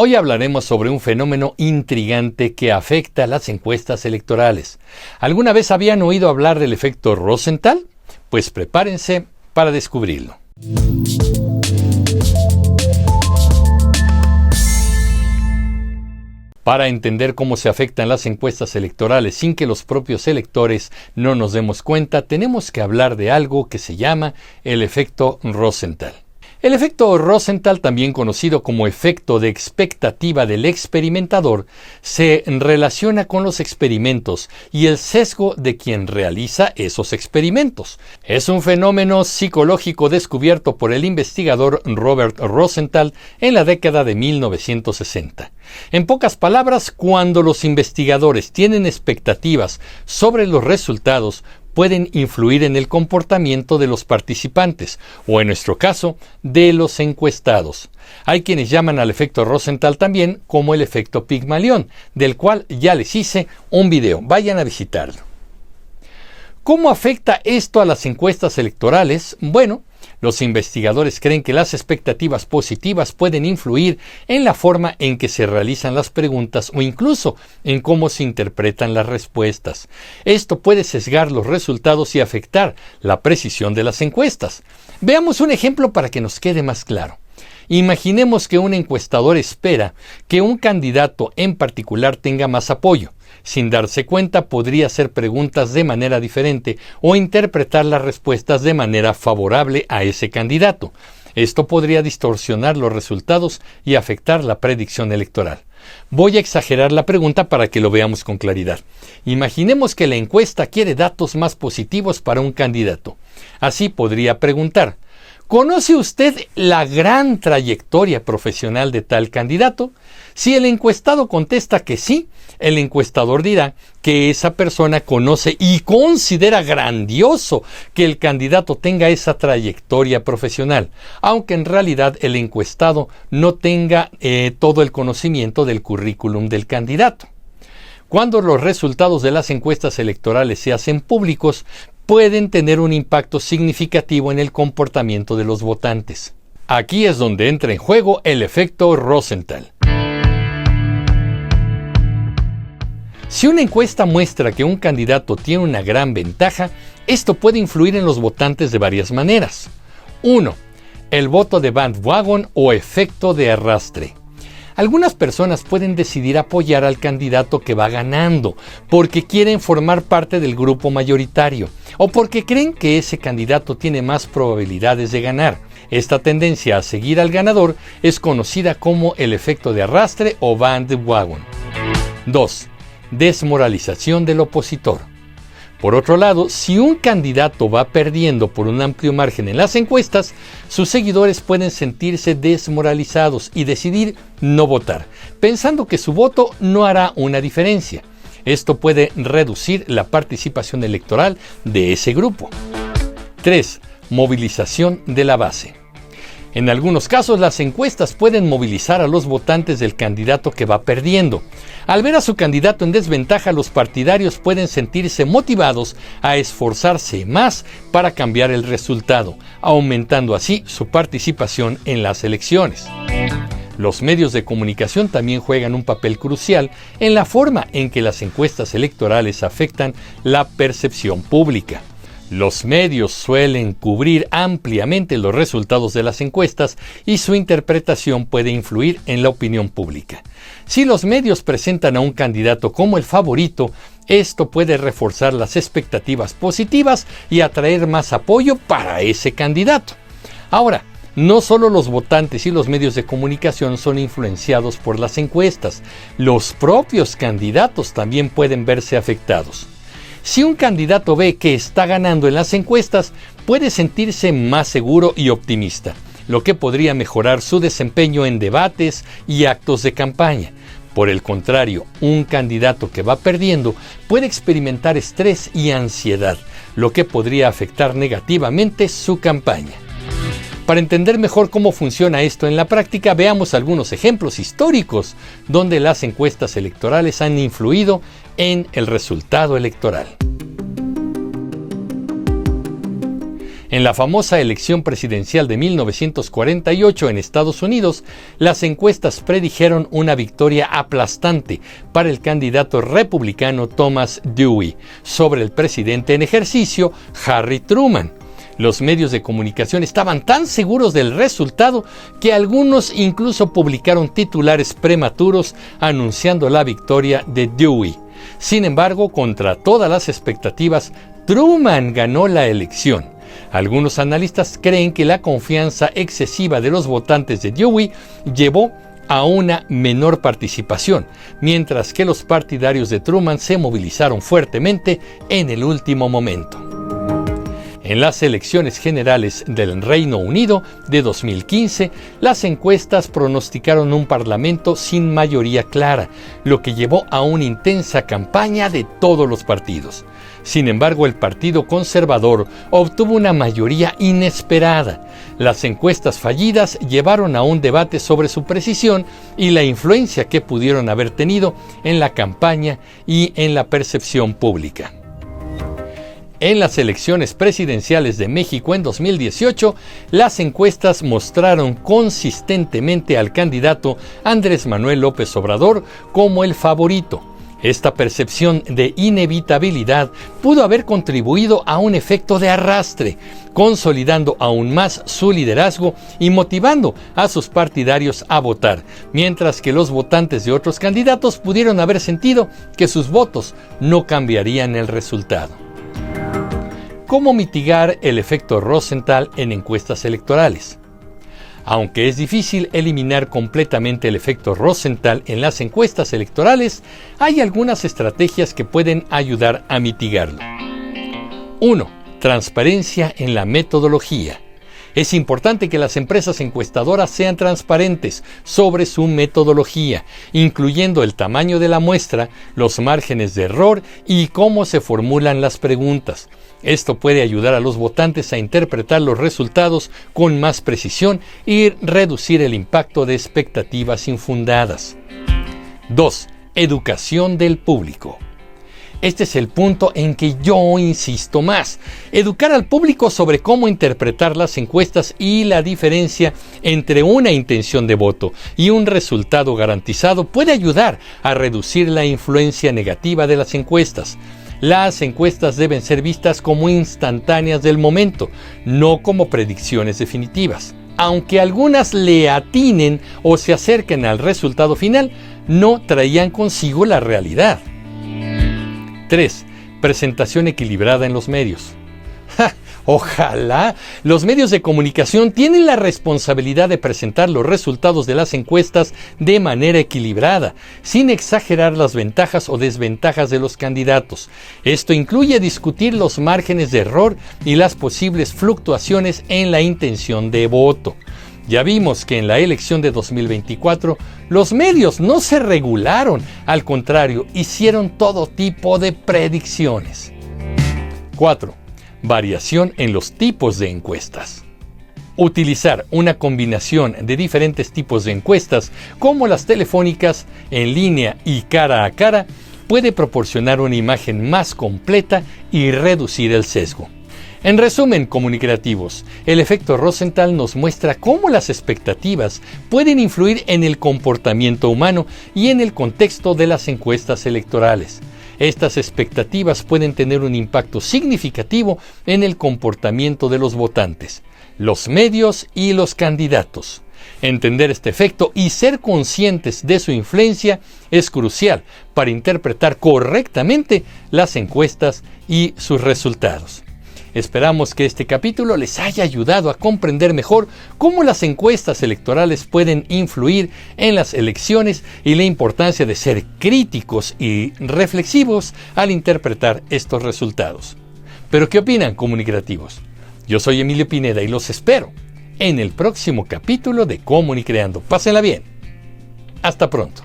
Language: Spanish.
Hoy hablaremos sobre un fenómeno intrigante que afecta a las encuestas electorales. ¿Alguna vez habían oído hablar del efecto Rosenthal? Pues prepárense para descubrirlo. Para entender cómo se afectan las encuestas electorales sin que los propios electores no nos demos cuenta, tenemos que hablar de algo que se llama el efecto Rosenthal. El efecto Rosenthal, también conocido como efecto de expectativa del experimentador, se relaciona con los experimentos y el sesgo de quien realiza esos experimentos. Es un fenómeno psicológico descubierto por el investigador Robert Rosenthal en la década de 1960. En pocas palabras, cuando los investigadores tienen expectativas sobre los resultados, pueden influir en el comportamiento de los participantes, o en nuestro caso, de los encuestados. Hay quienes llaman al efecto Rosenthal también como el efecto Pigmalión, del cual ya les hice un video. Vayan a visitarlo. ¿Cómo afecta esto a las encuestas electorales? Bueno, los investigadores creen que las expectativas positivas pueden influir en la forma en que se realizan las preguntas o incluso en cómo se interpretan las respuestas. Esto puede sesgar los resultados y afectar la precisión de las encuestas. Veamos un ejemplo para que nos quede más claro. Imaginemos que un encuestador espera que un candidato en particular tenga más apoyo. Sin darse cuenta, podría hacer preguntas de manera diferente o interpretar las respuestas de manera favorable a ese candidato. Esto podría distorsionar los resultados y afectar la predicción electoral. Voy a exagerar la pregunta para que lo veamos con claridad. Imaginemos que la encuesta quiere datos más positivos para un candidato. Así podría preguntar: ¿conoce usted la gran trayectoria profesional de tal candidato? Si el encuestado contesta que sí, el encuestador dirá que esa persona conoce y considera grandioso que el candidato tenga esa trayectoria profesional, aunque en realidad el encuestado no tenga todo el conocimiento del currículum del candidato. Cuando los resultados de las encuestas electorales se hacen públicos, pueden tener un impacto significativo en el comportamiento de los votantes. Aquí es donde entra en juego el efecto Rosenthal. Si una encuesta muestra que un candidato tiene una gran ventaja, esto puede influir en los votantes de varias maneras. 1. El voto de bandwagon o efecto de arrastre. Algunas personas pueden decidir apoyar al candidato que va ganando porque quieren formar parte del grupo mayoritario o porque creen que ese candidato tiene más probabilidades de ganar. Esta tendencia a seguir al ganador es conocida como el efecto de arrastre o bandwagon. 2. Desmoralización del opositor. Por otro lado, si un candidato va perdiendo por un amplio margen en las encuestas, sus seguidores pueden sentirse desmoralizados y decidir no votar, pensando que su voto no hará una diferencia. Esto puede reducir la participación electoral de ese grupo. 3. Movilización de la base. En algunos casos, las encuestas pueden movilizar a los votantes del candidato que va perdiendo. Al ver a su candidato en desventaja, los partidarios pueden sentirse motivados a esforzarse más para cambiar el resultado, aumentando así su participación en las elecciones. Los medios de comunicación también juegan un papel crucial en la forma en que las encuestas electorales afectan la percepción pública. Los medios suelen cubrir ampliamente los resultados de las encuestas y su interpretación puede influir en la opinión pública. Si los medios presentan a un candidato como el favorito, esto puede reforzar las expectativas positivas y atraer más apoyo para ese candidato. Ahora, no solo los votantes y los medios de comunicación son influenciados por las encuestas, los propios candidatos también pueden verse afectados. Si un candidato ve que está ganando en las encuestas, puede sentirse más seguro y optimista, lo que podría mejorar su desempeño en debates y actos de campaña. Por el contrario, un candidato que va perdiendo puede experimentar estrés y ansiedad, lo que podría afectar negativamente su campaña. Para entender mejor cómo funciona esto en la práctica, veamos algunos ejemplos históricos donde las encuestas electorales han influido en el resultado electoral. En la famosa elección presidencial de 1948 en Estados Unidos, las encuestas predijeron una victoria aplastante para el candidato republicano Thomas Dewey sobre el presidente en ejercicio Harry Truman. Los medios de comunicación estaban tan seguros del resultado que algunos incluso publicaron titulares prematuros anunciando la victoria de Dewey. Sin embargo, contra todas las expectativas, Truman ganó la elección. Algunos analistas creen que la confianza excesiva de los votantes de Dewey llevó a una menor participación, mientras que los partidarios de Truman se movilizaron fuertemente en el último momento. En las elecciones generales del Reino Unido de 2015, las encuestas pronosticaron un parlamento sin mayoría clara, lo que llevó a una intensa campaña de todos los partidos. Sin embargo, el Partido Conservador obtuvo una mayoría inesperada. Las encuestas fallidas llevaron a un debate sobre su precisión y la influencia que pudieron haber tenido en la campaña y en la percepción pública. En las elecciones presidenciales de México en 2018, las encuestas mostraron consistentemente al candidato Andrés Manuel López Obrador como el favorito. Esta percepción de inevitabilidad pudo haber contribuido a un efecto de arrastre, consolidando aún más su liderazgo y motivando a sus partidarios a votar, mientras que los votantes de otros candidatos pudieron haber sentido que sus votos no cambiarían el resultado. ¿Cómo mitigar el efecto Rosenthal en encuestas electorales? Aunque es difícil eliminar completamente el efecto Rosenthal en las encuestas electorales, hay algunas estrategias que pueden ayudar a mitigarlo. 1. Transparencia en la metodología. Es importante que las empresas encuestadoras sean transparentes sobre su metodología, incluyendo el tamaño de la muestra, los márgenes de error y cómo se formulan las preguntas. Esto puede ayudar a los votantes a interpretar los resultados con más precisión y reducir el impacto de expectativas infundadas. 2. Educación del público. Este es el punto en que yo insisto más. Educar al público sobre cómo interpretar las encuestas y la diferencia entre una intención de voto y un resultado garantizado puede ayudar a reducir la influencia negativa de las encuestas. Las encuestas deben ser vistas como instantáneas del momento, no como predicciones definitivas. Aunque algunas le atinen o se acerquen al resultado final, no traían consigo la realidad. 3. Presentación equilibrada en los medios. Ojalá. Los medios de comunicación tienen la responsabilidad de presentar los resultados de las encuestas de manera equilibrada, sin exagerar las ventajas o desventajas de los candidatos. Esto incluye discutir los márgenes de error y las posibles fluctuaciones en la intención de voto. Ya vimos que en la elección de 2024 los medios no se regularon, al contrario, hicieron todo tipo de predicciones. 4. Variación en los tipos de encuestas. Utilizar una combinación de diferentes tipos de encuestas, como las telefónicas, en línea y cara a cara, puede proporcionar una imagen más completa y reducir el sesgo. En resumen, comunicativos, el efecto Rosenthal nos muestra cómo las expectativas pueden influir en el comportamiento humano y en el contexto de las encuestas electorales. Estas expectativas pueden tener un impacto significativo en el comportamiento de los votantes, los medios y los candidatos. Entender este efecto y ser conscientes de su influencia es crucial para interpretar correctamente las encuestas y sus resultados. Esperamos que este capítulo les haya ayudado a comprender mejor cómo las encuestas electorales pueden influir en las elecciones y la importancia de ser críticos y reflexivos al interpretar estos resultados. ¿Pero qué opinan, comunicativos? Yo soy Emilio Pineda y los espero en el próximo capítulo de Comunicreando. Pásenla bien. Hasta pronto.